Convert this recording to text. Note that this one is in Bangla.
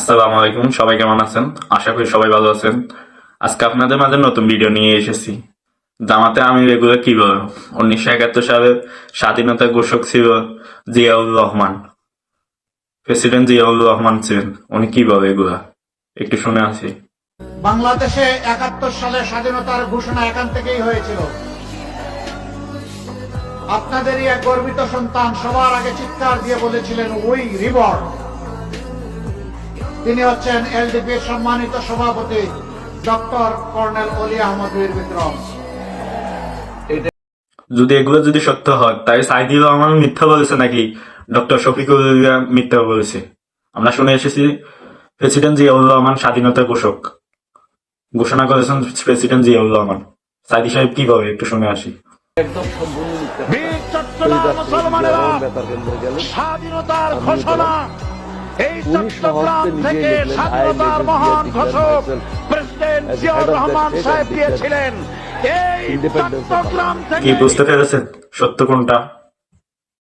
আসসালামু আলাইকুম, সবাই কেমন আছেন? আশা করি সবাই ভালো আছেন। আজকে আপনাদের মাঝে নতুন ভিডিও নিয়ে এসেছি। জামাতে আমির এগুলো কি বলে? 1971 সালে স্বাধীনতা ঘোষক ছিল জিয়াউর রহমান। প্রেসিডেন্ট জিয়াউর রহমান ছিলেন। উনি কি বলে এগুলা একটু শুনে আসি। বাংলাদেশে 71 সালে স্বাধীনতার ঘোষণা এখান থেকেই হয়েছিল। আপনাদেরই এক গর্বিত সন্তান সবার আগে চিৎকার দিয়ে বলেছিলেন উই রিবর্ন। তিনি হচ্ছেন এলডিপির সম্মানিত সভাপতি ডক্টর কর্নেল অলি আহমদ বীর বিক্রম। যদি এগুলো যদি সত্য হয় তাই সাইদুর রহমান মিথ্যা বলেছে নাকি ডক্টর শফিকুল মিথ্যা বলেছে? আমরা শুনে এসেছি প্রেসিডেন্ট জিয়াউর রহমান স্বাধীনতা ঘোষণা করেছেন প্রেসিডেন্ট জিয়াউর রহমান। সাইদি সাহেব কি বলে একটু শুনে আসি। বীর চট্টগ্রাম মুসলমানেরা স্বাধীনতার ঘোষণা এই চট্টগ্রাম থেকে স্বাধীনতার মহান ঘোষক প্রেসিডেন্ট জিয়াউর রহমান সাহেব দিয়েছিলেন। এই চট্টগ্রাম কি থেকে বুঝতে পেরেছেন সত্য কোনটা?